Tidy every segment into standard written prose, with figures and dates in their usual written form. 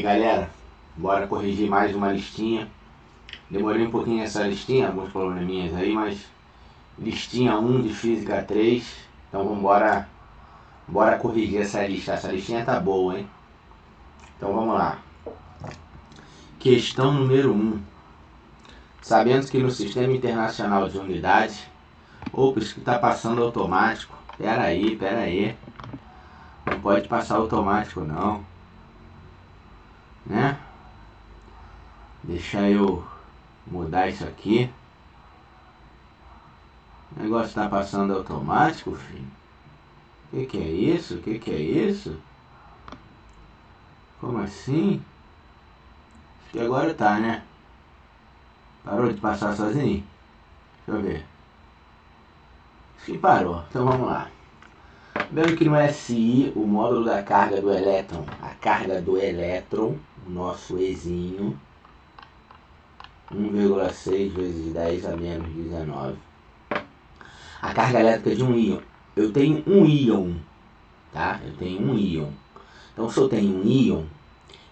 aí galera, bora corrigir mais uma listinha. Demorei um pouquinho essa listinha, alguns probleminhas aí, mas listinha 1 de física 3. Então bora corrigir essa lista. Essa listinha tá boa, hein? Então vamos lá. Questão número 1. Sabendo que no Sistema Internacional de Unidades, opa, isso que tá passando automático. Pera aí. Não pode passar automático não, né? Deixa eu mudar isso aqui. O negócio tá passando automático, filho. Que é isso? Que é isso? Como assim? Acho que agora tá, né? Parou de passar sozinho? Deixa eu ver. Acho que parou. Então vamos lá. Vendo que no SI, o módulo da carga do elétron, a carga do elétron, o nosso Ezinho, 1,6 vezes 10 a menos 19. A carga elétrica de um íon. Eu tenho um íon, tá? Eu tenho um íon. Então, se eu tenho um íon,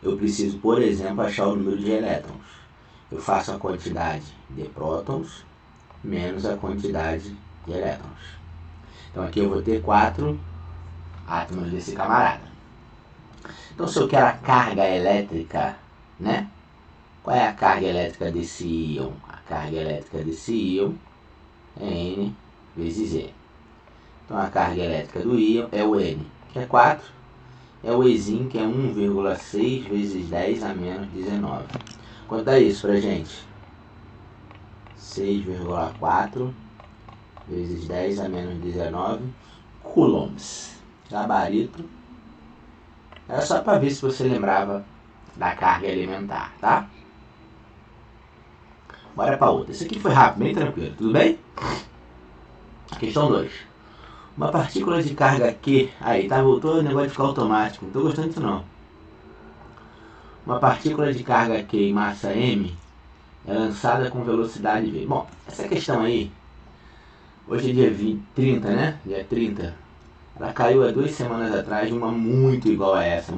eu preciso, por exemplo, achar o número de elétrons. Eu faço a quantidade de prótons menos a quantidade de elétrons. Então, aqui eu vou ter 4 átomos desse camarada. Então, se eu quero a carga elétrica, né? Qual é a carga elétrica desse íon? A carga elétrica desse íon é N vezes E. Então, a carga elétrica do íon é o N, que é 4. É o Ezinho, que é 1,6 vezes 10 a menos 19. Quanto dá isso pra gente? 6,4 vezes 10 a menos 19 coulombs. Gabarito. Era só para ver se você lembrava da carga elementar, tá? Bora para outra. Isso aqui foi rápido, bem tranquilo, tudo bem? Questão 2. Uma partícula de carga Q... Aí, tá? Voltou o negócio de ficar automático. Não tô gostando disso, não. Uma partícula de carga Q e massa M é lançada com velocidade V. Bom, essa questão aí... Hoje é dia 30, né? Dia 30. Ela caiu há 2 semanas atrás, uma muito igual a essa.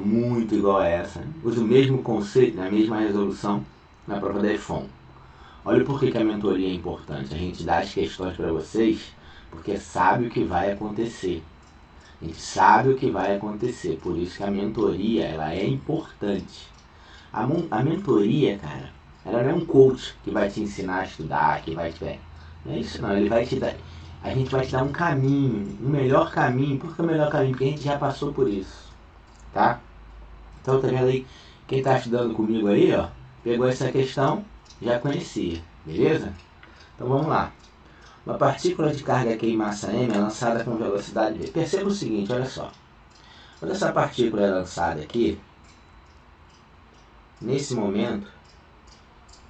Usa o mesmo conceito, a mesma resolução na prova da EFON. Olha por que a mentoria é importante. A gente dá as questões para vocês porque sabe o que vai acontecer. A gente sabe o que vai acontecer. Por isso que a mentoria ela é importante. A mentoria, cara, ela não é um coach que vai te ensinar a estudar, que vai te... Não é isso não, ele vai te dar... A gente vai te dar um caminho, um melhor caminho. Por que o melhor caminho? Porque a gente já passou por isso, tá? Então tá vendo aí, quem tá estudando comigo aí, ó, pegou essa questão, já conhecia, beleza? Então vamos lá. Uma partícula de carga Q em massa M é lançada com velocidade V. Perceba o seguinte, olha só. Quando essa partícula é lançada aqui, nesse momento,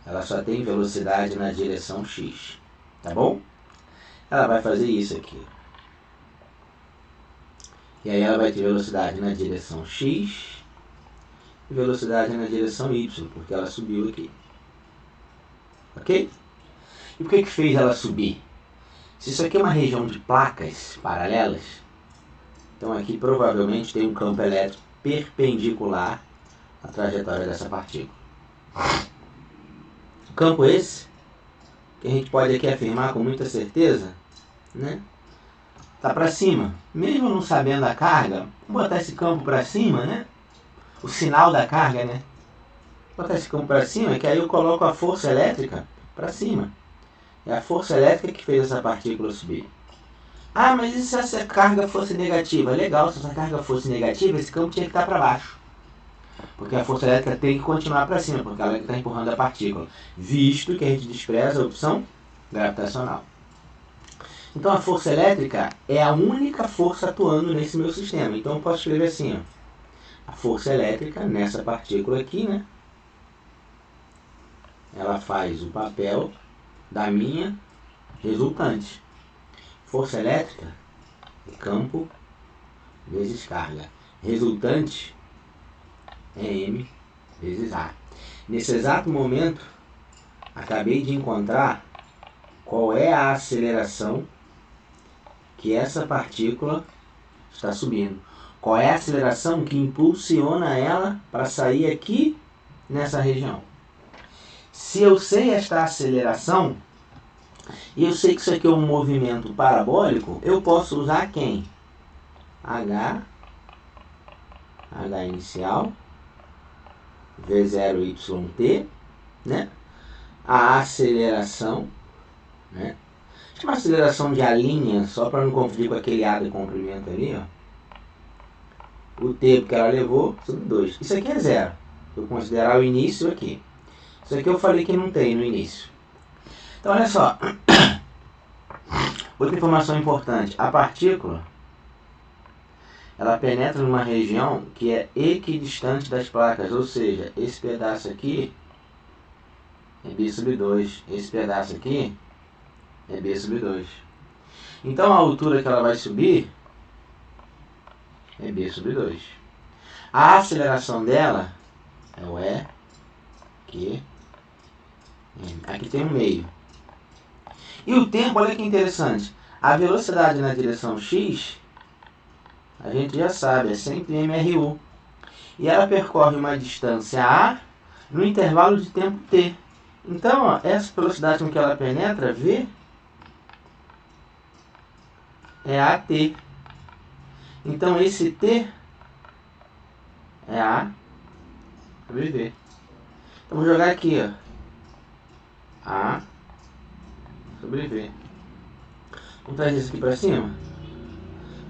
ela só tem velocidade na direção X, tá bom? Ela vai fazer isso aqui. E aí ela vai ter velocidade na direção X e velocidade na direção Y, porque ela subiu aqui. Ok? E por que fez ela subir? Se isso aqui é uma região de placas paralelas, então aqui provavelmente tem um campo elétrico perpendicular à trajetória dessa partícula. O campo esse, que a gente pode aqui afirmar com muita certeza, né? Tá para cima. Mesmo não sabendo a carga, vou botar esse campo para cima, né? O sinal da carga, né? Vou botar esse campo para cima, que aí eu coloco a força elétrica para cima. É a força elétrica que fez essa partícula subir. Ah, mas e se essa carga fosse negativa? Legal, se essa carga fosse negativa, esse campo tinha que estar para baixo. Porque a força elétrica tem que continuar para cima, porque ela está empurrando a partícula. Visto que a gente despreza a opção gravitacional. Então a força elétrica é a única força atuando nesse meu sistema. Então eu posso escrever assim, ó. A força elétrica nessa partícula aqui, né? Ela faz o papel da minha resultante. Força elétrica é campo vezes carga. Resultante é M vezes A. Nesse exato momento, acabei de encontrar qual é a aceleração que essa partícula está subindo. Qual é a aceleração que impulsiona ela para sair aqui nessa região? Se eu sei esta aceleração, e eu sei que isso aqui é um movimento parabólico, eu posso usar quem? H inicial, V0YT, né? A aceleração, né? Chama aceleração de A', só para não confundir com aquele A de comprimento ali, ó. O tempo que ela levou sobre 2. Isso aqui é 0. Vou considerar o início aqui. Isso aqui eu falei que não tem no início. Então, olha só. Outra informação importante. A partícula, ela penetra numa região que é equidistante das placas. Ou seja, esse pedaço aqui é B sobre 2. Esse pedaço aqui é B sobre 2. Então, a altura que ela vai subir é B sobre 2. A aceleração dela é o E, Q, M. Aqui tem um meio. E o tempo, olha que interessante. A velocidade na direção X, a gente já sabe, é sempre mRu. E ela percorre uma distância A no intervalo de tempo T. Então, ó, essa velocidade com que ela penetra, V, é AT. Então, esse T é A sobre V. Então, vou jogar aqui, ó. A sobre V. Vamos trazer isso aqui para cima.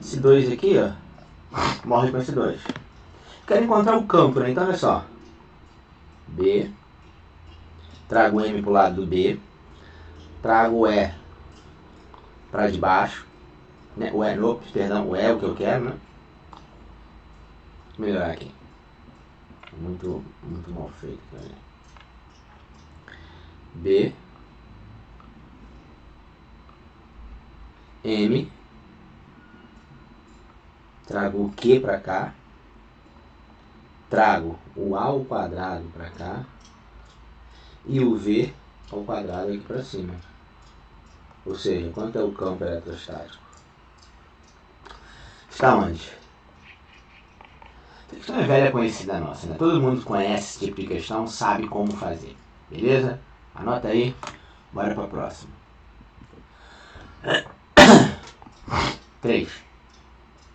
Esse 2 aqui, ó, morre com esse 2. Quero encontrar o campo, né? Então, olha só. B. Trago o M para o lado do B. Trago o E para debaixo. Né? O E, perdão, o E é o que eu quero, né? Vou melhorar aqui. Muito mal feito. Né? B. M. Trago o Q para cá. Trago o A ao quadrado para cá. E o V ao quadrado aqui para cima. Ou seja, quanto é o campo eletrostático? Está onde? Essa questão é velha conhecida nossa, né? Todo mundo conhece esse tipo de questão, sabe como fazer. Beleza? Anota aí. Bora para a próxima. 3.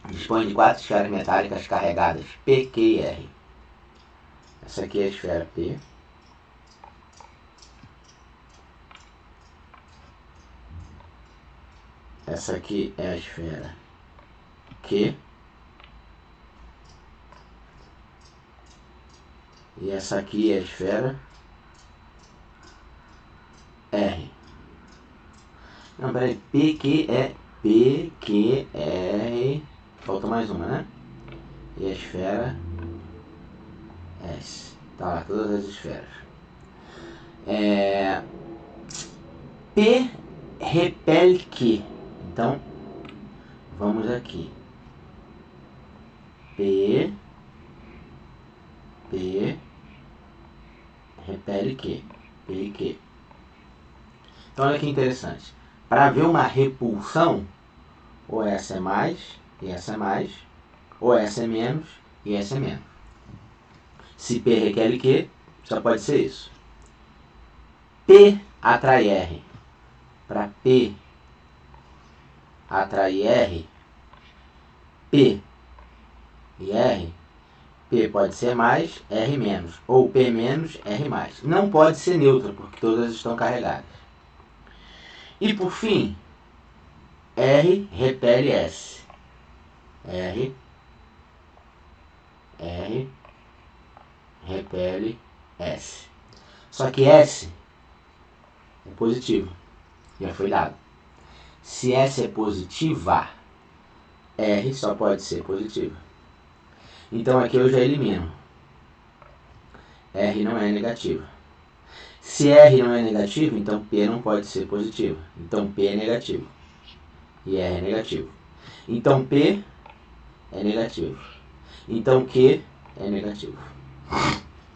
Dispõe de 4 esferas metálicas carregadas P, Q e R. Essa aqui é a esfera P. Essa aqui é a esfera Q. E essa aqui é a esfera R. Não, peraí. P, Q, é P, Q, R. Falta mais uma, né? E a esfera S. Tá lá, todas as esferas. P repele Q. Então, vamos aqui. P repele Q. P e Q. Então, olha que interessante. Para ver uma repulsão, ou essa é mais, e essa é mais, ou essa é menos, e essa é menos. Se P repele Q, só pode ser isso. P atrai R. Para P atrair R, P e R, P pode ser mais, R menos, ou P menos, R mais. Não pode ser neutra, porque todas estão carregadas. E por fim, R repele S. R repele S. Só que S é positivo. Já foi dado. Se S é positiva, R só pode ser positiva. Então aqui eu já elimino. R não é negativa. Se R não é negativo, então P não pode ser positivo. Então P é negativo. E R é negativo. Então P é negativo. Então Q é negativo.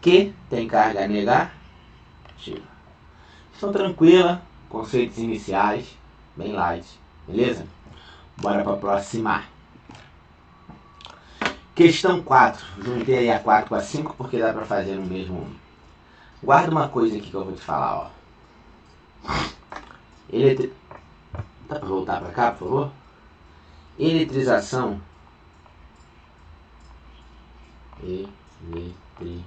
Q tem carga negativa. Estão tranquila, conceitos iniciais, bem light, beleza? Bora para a próxima. Questão 4. Juntei aí a 4 com a 5 porque dá para fazer no mesmo. Guarda uma coisa aqui que eu vou te falar, ó. Dá para voltar para cá, por favor? Eletrização. Eletrização.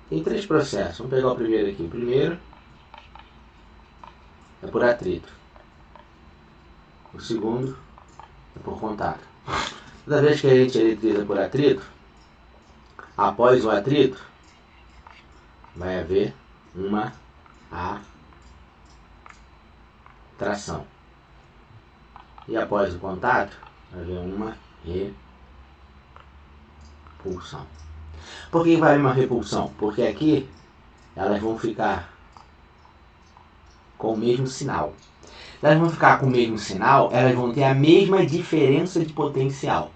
Tem 3 processos. Vamos pegar o primeiro aqui. O primeiro é por atrito. O segundo é por contato. Toda vez que a gente eletriza por atrito, após o atrito, vai haver uma atração. E após o contato, vai haver uma repulsão. Por que vai haver uma repulsão? Porque aqui elas vão ficar com o mesmo sinal. Elas vão ficar com o mesmo sinal, elas vão ter a mesma diferença de potencial.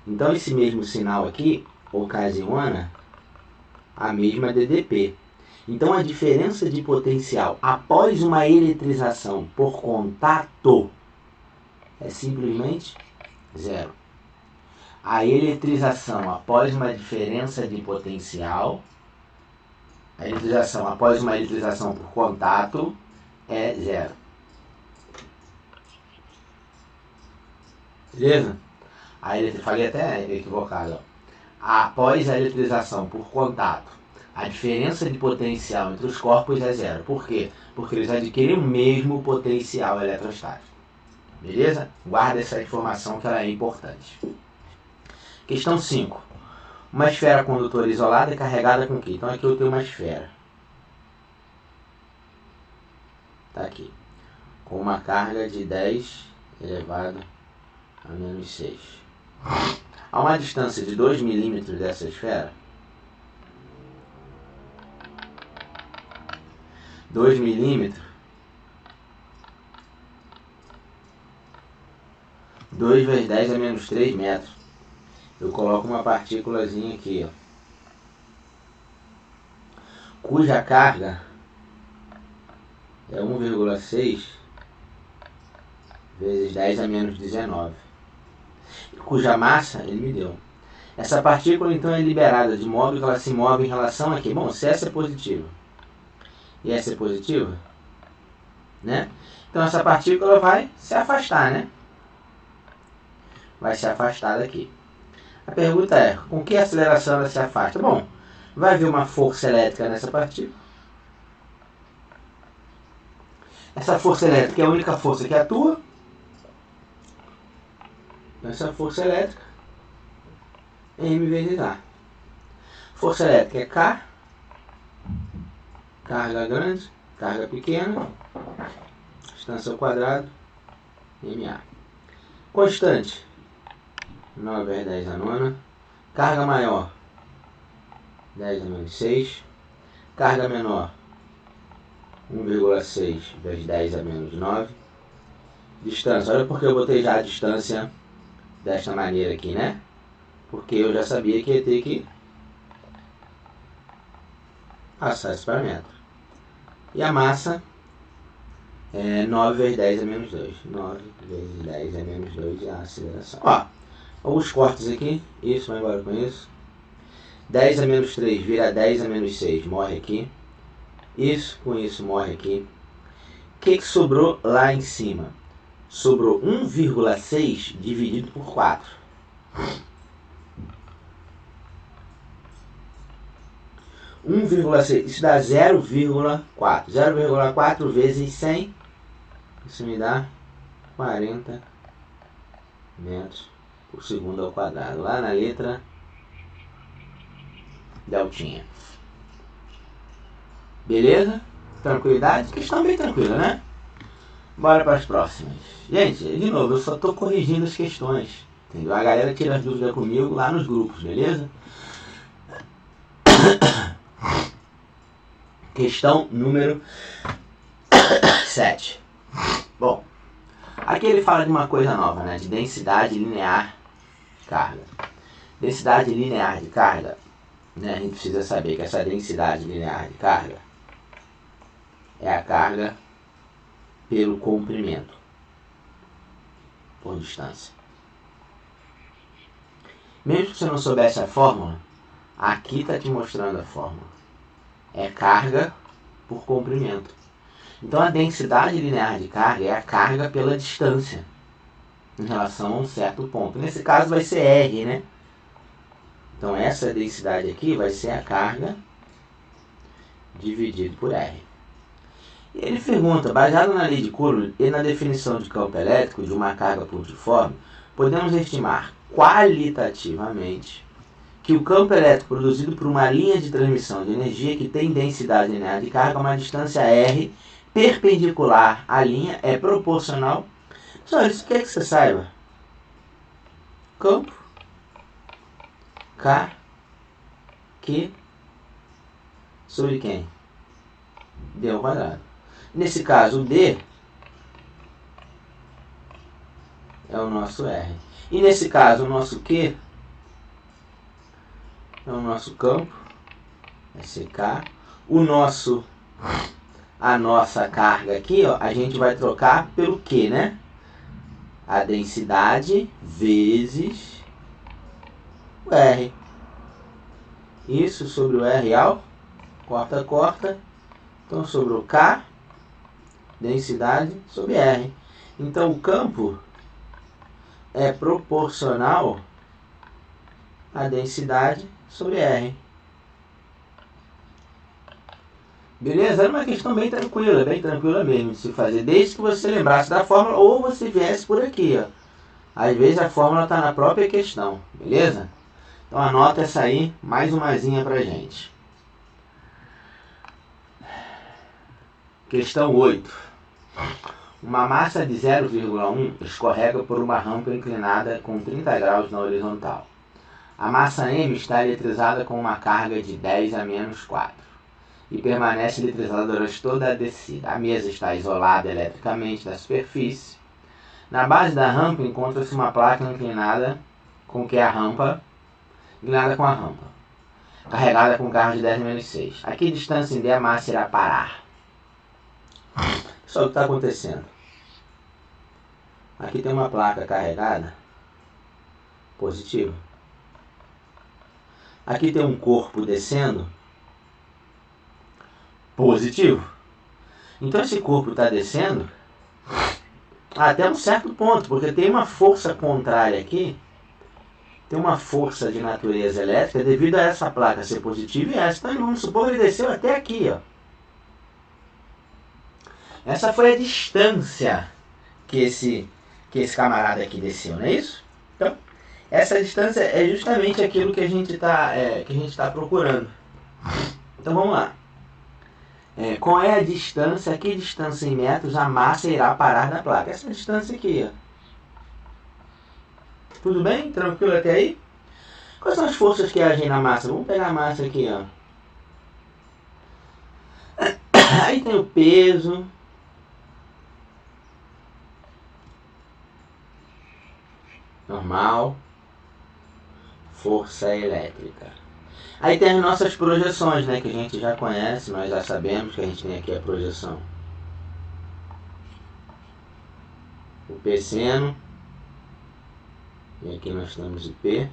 Então esse mesmo sinal aqui ocasiona a mesma DDP. Então a diferença de potencial após uma eletrização por contato é simplesmente zero. A eletrização após uma diferença de potencial, a eletrização após uma eletrização por contato é zero. Beleza? Falei até equivocado. Após a eletrização por contato, a diferença de potencial entre os corpos é zero. Por quê? Porque eles adquirem o mesmo potencial eletrostático. Beleza? Guarda essa informação que ela é importante. Questão 5. Uma esfera condutora isolada é carregada com o quê? Então aqui eu tenho uma esfera. Está aqui. Com uma carga de 10 elevado a menos 6. A uma distância de 2 milímetros dessa esfera, 2 milímetros, 2 vezes 10 a menos 3 metros. Eu coloco uma partículazinha aqui, ó, cuja carga é 1,6 vezes 10 a menos 19. Cuja massa ele me deu. Essa partícula então é liberada de modo que ela se move em relação a quê? Bom, se essa é positiva e essa é positiva, né? Então essa partícula vai se afastar, né? Vai se afastar daqui. A pergunta é, com que aceleração ela se afasta? Bom, vai haver uma força elétrica nessa partícula. Essa força elétrica é a única força que atua. Essa força elétrica é M vezes A. Força elétrica é K, carga grande, carga pequena, distância ao quadrado, MA. Constante, 9 vezes 10 a nona. Carga maior, 10 a menos 6. Carga menor, 1,6 vezes 10 a menos 9. Distância, olha porque eu botei já a distância desta maneira aqui, né? Porque eu já sabia que ia ter que passar esse parâmetro. E a massa é 9 vezes 10 a menos 2. 9 vezes 10 a menos 2 é a aceleração. Ó, alguns cortes aqui. Isso, vai embora com isso. 10 a menos 3 vira 10 a menos 6. Morre aqui. Isso, com isso, morre aqui. O que sobrou lá em cima? Sobrou 1,6 dividido por 4. 1,6, isso dá 0,4. 0,4 vezes 100, isso me dá 40 metros por segundo ao quadrado. Lá na letra deltinha. Beleza? Tranquilidade? Questão bem tranquila, né? Bora para as próximas. Gente, de novo, eu só estou corrigindo as questões. Entendeu? A galera tira as dúvidas comigo lá nos grupos, beleza? Questão número 7. Bom, aqui ele fala de uma coisa nova, né? De densidade linear de carga. Densidade linear de carga, né? A gente precisa saber que essa densidade linear de carga é a carga pelo comprimento, por distância. Mesmo que você não soubesse a fórmula, aqui está te mostrando a fórmula. É carga por comprimento. Então a densidade linear de carga é a carga pela distância em relação a um certo ponto. Nesse caso vai ser R, né? Então essa densidade aqui vai ser a carga dividido por R. E ele pergunta, baseado na lei de Coulomb e na definição de campo elétrico de uma carga pontiforme, podemos estimar qualitativamente que o campo elétrico produzido por uma linha de transmissão de energia que tem densidade linear de carga a uma distância R perpendicular à linha é proporcional. Só isso quer que você saiba. Campo K Q sobre quem? D ao quadrado. Nesse caso, o D é o nosso R. E nesse caso, o nosso Q é o nosso campo, é CK. A nossa carga aqui, ó, a gente vai trocar pelo Q, né? A densidade vezes o R. Isso sobre o R ao corta. Então sobrou K, densidade sobre R. Então o campo é proporcional à densidade sobre R. Beleza? Era uma questão bem tranquila mesmo de se fazer, desde que você lembrasse da fórmula ou você viesse por aqui, ó. Às vezes a fórmula está na própria questão, beleza? Então anota essa aí, mais umazinha pra gente. Questão 8. Uma massa de 0,1 escorrega por uma rampa inclinada com 30 graus na horizontal. A massa M está eletrizada com uma carga de 10 a menos 4 e permanece eletrizada durante toda a descida. A mesa está isolada eletricamente da superfície. Na base da rampa encontra-se uma placa inclinada com a rampa, carregada com carga de 10 a menos 6. A que distância em D a massa irá parar? Só o que está acontecendo. Aqui tem uma placa carregada positiva. Aqui tem um corpo descendo positivo. Então esse corpo está descendo até um certo ponto, porque tem uma força contrária aqui, tem uma força de natureza elétrica devido a essa placa ser positiva e essa. Então vamos supor que ele desceu até aqui, ó. Essa foi a distância que esse camarada aqui desceu, não é isso? Então, essa distância é justamente aquilo que a gente está procurando. Então vamos lá. Qual é a distância, que distância em metros a massa irá parar na placa? Essa distância aqui, ó. Tudo bem? Tranquilo até aí? Quais são as forças que agem na massa? Vamos pegar a massa aqui, ó. Aí tem o peso. Normal. Força elétrica. Aí tem as nossas projeções, né? Que a gente já conhece, nós já sabemos que a gente tem aqui a projeção. O P seno. E aqui nós temos o P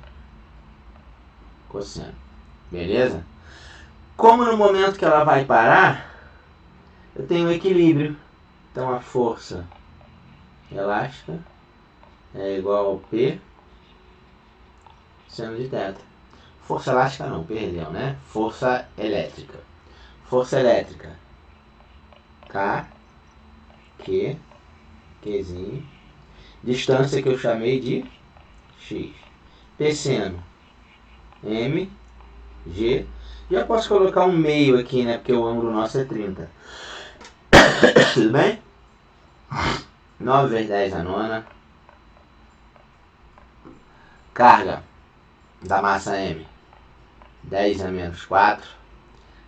cosseno. Beleza? Como no momento que ela vai parar, eu tenho equilíbrio. Então a força elástica é igual ao P seno de θ. Força elástica não, perdão, né? Força elétrica. Força elétrica. K, Q, Qzinho. Distância que eu chamei de X. P seno. M, G. Já posso colocar um meio aqui, né? Porque o ângulo nosso é 30. Tudo bem? 9 vezes 10 a nona. Carga da massa M. 10 a menos 4.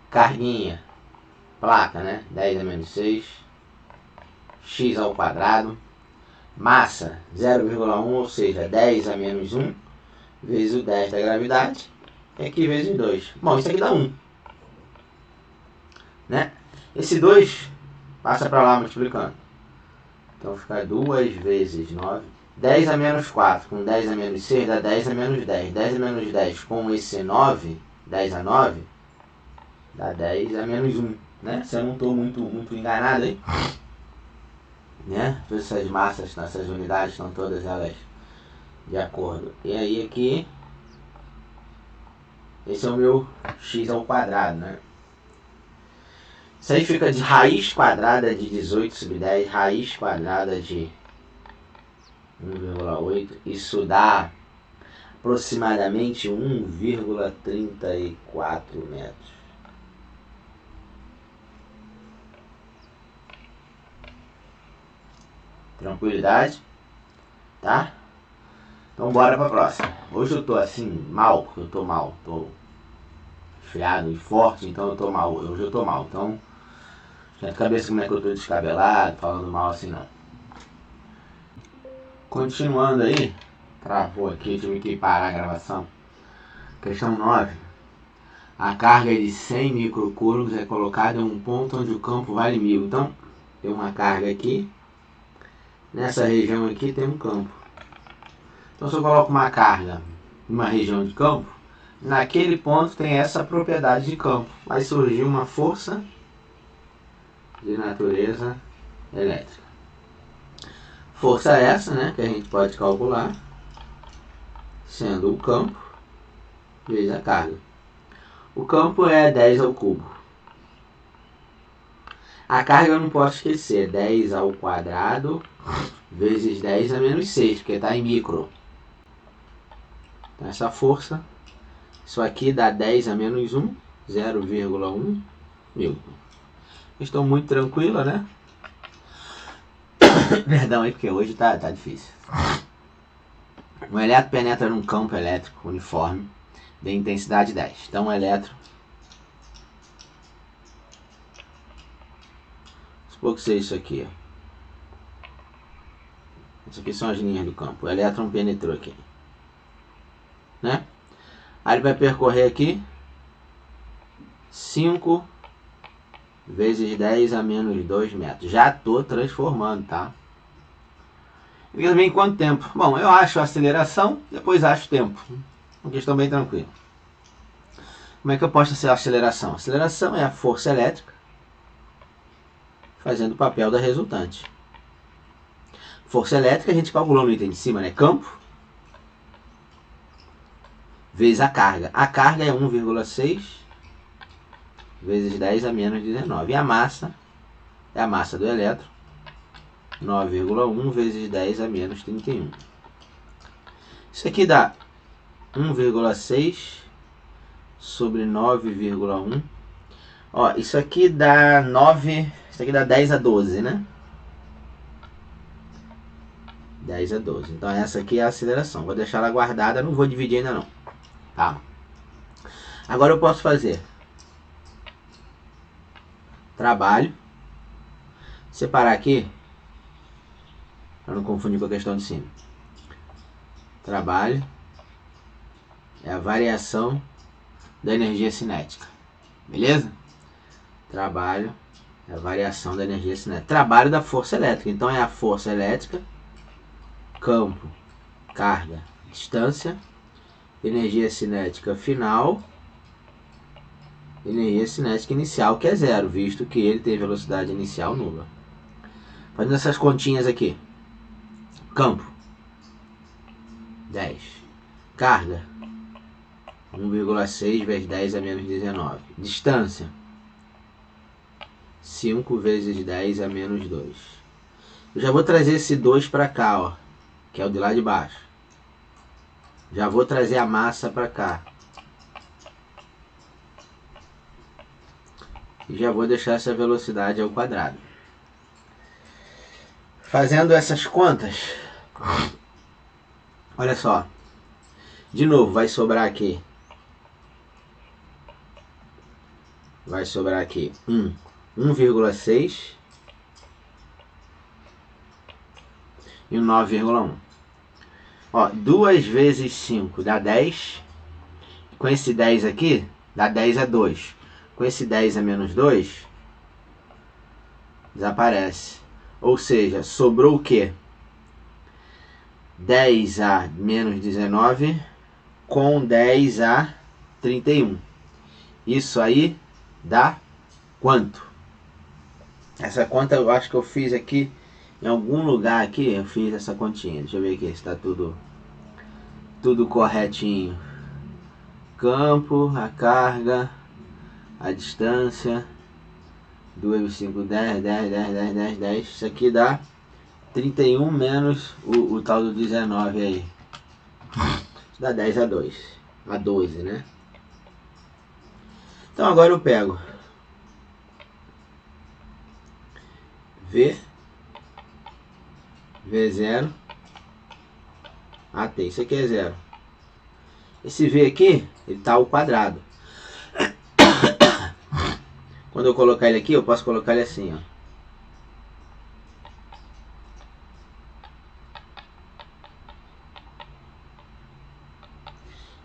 Carguinha. Placa, né? 10 a menos 6. X ao quadrado. Massa 0,1, ou seja, 10 a menos 1. Vezes o 10 da gravidade. E aqui vezes 2. Bom, isso aqui dá 1. Né? Esse 2 passa para lá multiplicando. Então fica 2 vezes 9. 10 a menos 4 com 10 a menos 6 dá 10 a menos 10. 10 a menos 10 com esse 9, 10 a 9, dá 10 a menos 1. Né? Se eu não estou muito enganado aí. Né? Essas massas, essas unidades estão todas elas de acordo. E aí aqui, esse é o meu x ao quadrado, né? Isso aí fica de raiz quadrada de 18 sobre 10, raiz quadrada de 1,8. Isso dá aproximadamente 1,34 metros. Tranquilidade? Tá? Então bora pra próxima. Hoje eu tô assim, mal, porque eu tô mal. Tô resfriado e forte, então eu tô mal. Hoje eu tô mal. Então, já de cabeça como é que eu tô descabelado, falando mal assim não. Continuando aí, travou aqui, tive que parar a gravação. Questão 9. A carga de 100 microcoulombs é colocada em um ponto onde o campo vale 1000. Então, tem uma carga aqui. Nessa região aqui tem um campo. Então, se eu coloco uma carga em uma região de campo, naquele ponto tem essa propriedade de campo. Vai surgir uma força de natureza elétrica. Força essa, né, que a gente pode calcular, sendo o campo vezes a carga. O campo é 10 ao cubo. A carga eu não posso esquecer, 10 ao quadrado vezes 10 a menos 6, porque está em micro. Então essa força, isso aqui dá 10 a menos 1, 0,1 mil. Estou muito tranquila, né? Perdão aí, porque hoje tá difícil. Um elétron penetra num campo elétrico uniforme de intensidade 10. Então o elétron, supor que seja isso aqui, ó. Isso aqui são as linhas do campo. O elétron penetrou aqui, né? Aí ele vai percorrer aqui 5 vezes 10 a menos 2 metros. Já estou transformando, tá? E também quanto tempo? Bom, eu acho a aceleração, depois acho o tempo. Uma questão bem tranquila. Como é que eu posso ser a aceleração? A aceleração é a força elétrica fazendo o papel da resultante. Força elétrica a gente calculou no item de cima, né? Campo vezes a carga. A carga é 1,6 vezes 10 a menos 19. E a massa é a massa do elétron, 9,1 vezes 10 a menos 31. Isso aqui dá 1,6 sobre 9,1. Ó, isso aqui dá 9, isso aqui dá 10 a 12, né? 10 a 12. Então essa aqui é a aceleração. Vou deixar ela guardada, não vou dividir ainda não. Tá? Agora eu posso fazer trabalho, separar aqui, para não confundir com a questão de cima. Trabalho é a variação da energia cinética. Beleza? Trabalho é a variação da energia cinética. Trabalho da força elétrica. Então é a força elétrica, campo, carga, distância, energia cinética final, energia cinética inicial, que é zero, visto que ele tem velocidade inicial nula. Fazendo essas continhas aqui. Campo, 10. Carga, 1,6 vezes 10 a menos 19. Distância, 5 vezes 10 a menos 2. Eu já vou trazer esse 2 para cá, ó, que é o de lá de baixo. Já vou trazer a massa para cá. E já vou deixar essa velocidade ao quadrado. Fazendo essas contas, olha só. De novo, vai sobrar aqui. Vai sobrar aqui 1,6 e o 9,1. Ó, 2 vezes 5 dá 10. Com esse 10 aqui, dá 10 a 2. Com esse 10 a menos 2, desaparece. Ou seja, sobrou o quê? 10A menos 19 com 10A 31. Isso aí dá quanto? Essa conta eu acho que eu fiz aqui em algum lugar aqui, eu fiz essa continha. Deixa eu ver aqui se está tudo corretinho. Campo, a carga, a distância, 2, 5, 10, 10, 10, 10, 10, 10. Isso aqui dá 31 menos o tal do 19 aí. Isso dá 10 a 2. A 12, né? Então agora eu pego V0 AT. Isso aqui é 0. Esse V aqui, ele está ao quadrado. Quando eu colocar ele aqui, eu posso colocar ele assim, ó.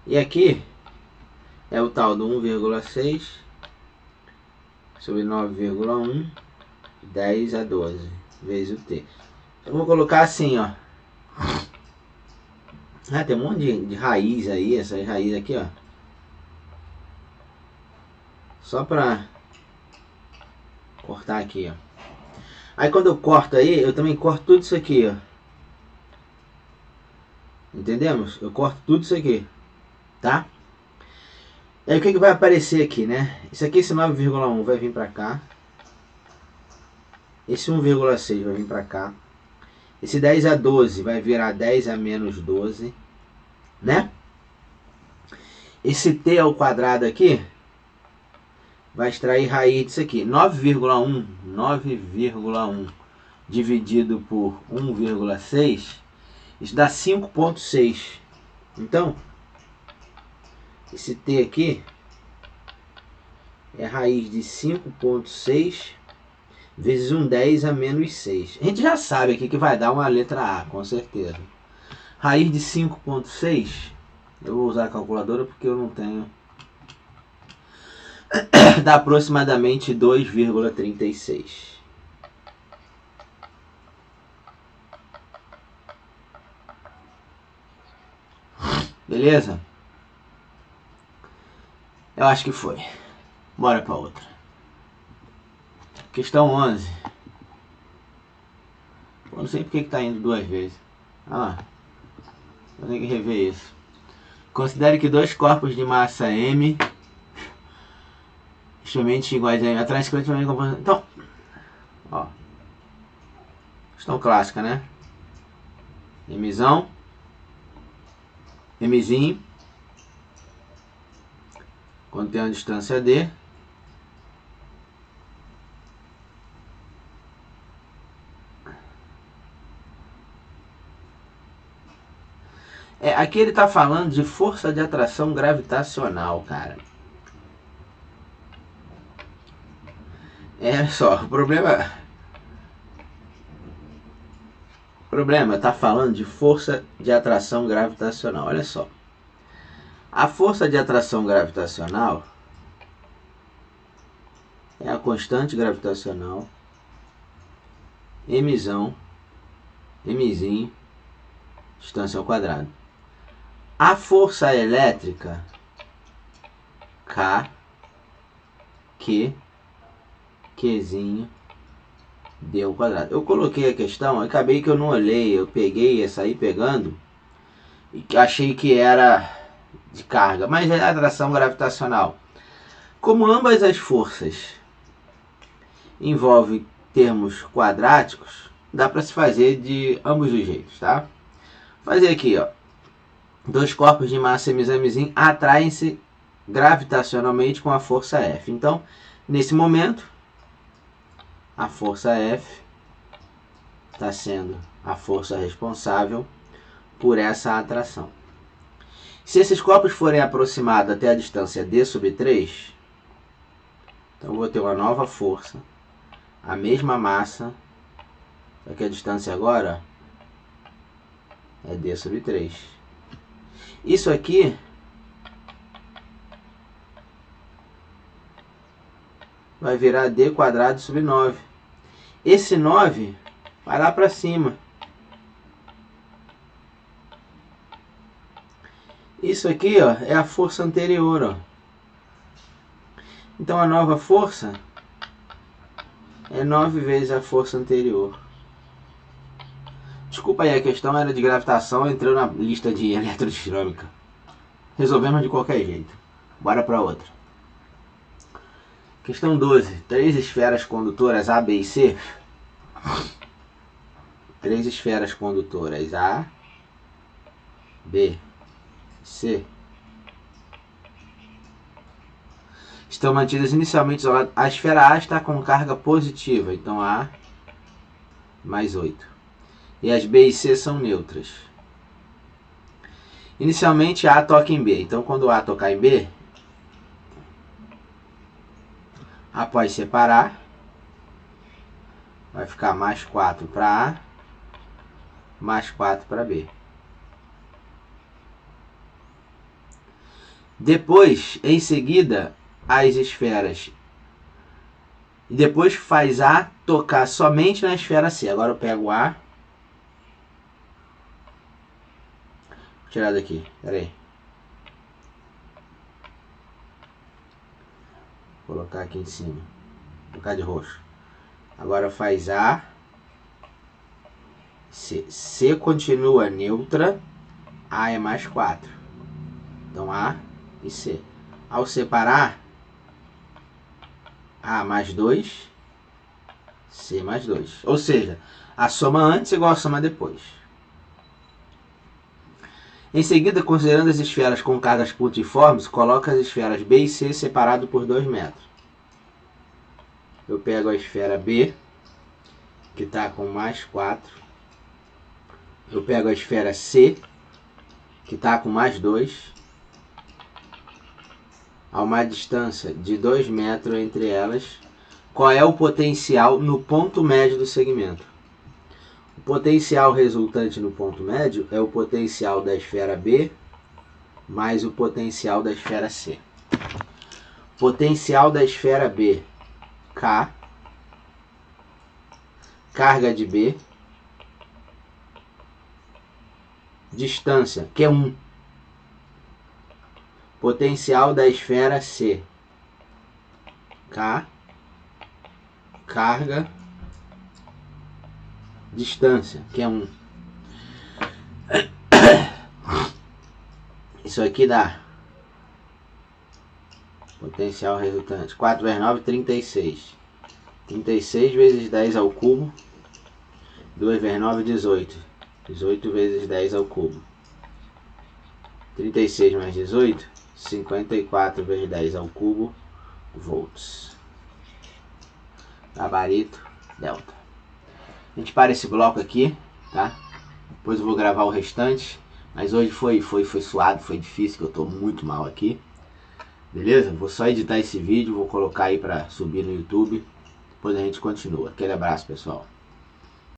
E aqui é o tal do 1,6 sobre 9,1, 10 a 12, vezes o T. Eu vou colocar assim, ó. Ah, tem um monte de raiz aí, essas raízes aqui, ó. Só pra cortar aqui, ó. Aí quando eu corto aí, eu também corto tudo isso aqui, ó. Entendemos? Eu corto tudo isso aqui, tá? E aí o que vai aparecer aqui, né? Isso aqui, esse 9,1 vai vir pra cá. Esse 1,6 vai vir pra cá. Esse 10 a 12 vai virar 10 a menos 12, né? Esse T ao quadrado aqui vai extrair raiz disso aqui. 9,1 dividido por 1,6, isso dá 5,6. Então, esse T aqui é raiz de 5,6 vezes um 10 a menos 6. A gente já sabe aqui que vai dar uma letra A, com certeza. Raiz de 5,6, eu vou usar a calculadora porque eu não tenho. Dá aproximadamente 2,36. Beleza? Eu acho que foi. Bora para outra. Questão 11. Eu não sei porque que tá indo duas vezes. Ah lá. Eu tenho que rever isso. Considere que dois corpos de massa M, extremamente iguais a M, a transcrição de composição. Então, ó. Questão clássica, né? Mzão. Mzinho. Quando tem uma distância D. Aqui ele está falando de força de atração gravitacional, cara. Só, o problema está falando de força de atração gravitacional. Olha só. A força de atração gravitacional é a constante gravitacional Mzão, Mzinho, distância ao quadrado. A força elétrica K, Q, Qzinho, D ao quadrado. Eu coloquei a questão, acabei que eu não olhei, eu peguei essa aí pegando e achei que era de carga, mas é atração gravitacional. Como ambas as forças envolvem termos quadráticos, dá para se fazer de ambos os jeitos, tá? Vou fazer aqui, ó. Dois corpos de massa Mzinho atraem-se gravitacionalmente com a força F. Então, nesse momento, a força F está sendo a força responsável por essa atração. Se esses corpos forem aproximados até a distância d sobre 3, então eu vou ter uma nova força, a mesma massa, só que a distância agora é d sobre 3. Isso aqui vai virar d quadrado sobre 9. Esse 9 vai lá para cima. Isso aqui, ó, é a força anterior, ó. Então a nova força é 9 vezes a força anterior. Desculpa aí, a questão era de gravitação, entrou na lista de eletrodinâmica. Resolvemos de qualquer jeito. Bora para outra. Questão 12. 3 esferas condutoras A, B e C. 3 esferas condutoras A, B, C estão mantidas inicialmente isoladas. A esfera A está com carga positiva, então A mais 8. E as B e C são neutras. Inicialmente A toca em B, então quando A tocar em B, após separar, vai ficar mais 4 para A, mais 4 para B. Depois, em seguida, as esferas. E depois faz A tocar somente na esfera C. Agora eu pego A. Vou tirar daqui, peraí. Vou colocar aqui em cima. Vou colocar de roxo. Agora faz A. C. C continua neutra. A é mais 4. Então A e C. Ao separar, A mais 2, C mais 2. Ou seja, a soma antes é igual a soma depois. Em seguida, considerando as esferas com cargas pontiformes, coloca as esferas B e C separadas por 2 metros. Eu pego a esfera B, que está com mais 4. Eu pego a esfera C, que está com mais 2. A uma distância de 2 metros entre elas, qual é o potencial no ponto médio do segmento? O potencial resultante no ponto médio é o potencial da esfera B mais o potencial da esfera C. Potencial da esfera B, K, carga de B, distância, que é 1. Potencial da esfera C, K, carga, distância, que é 1. Isso aqui dá potencial resultante. 4 vezes 9, 36. 36 vezes 10 ao cubo. 2 vezes 9, 18. 18 vezes 10 ao cubo. 36 mais 18, 54 vezes 10 ao cubo, volts. Gabarito, delta. A gente para esse bloco aqui, tá? Depois eu vou gravar o restante. Mas hoje foi suado, foi difícil, que eu tô muito mal aqui. Beleza? Vou só editar esse vídeo, vou colocar aí pra subir no YouTube. Depois a gente continua. Aquele abraço, pessoal.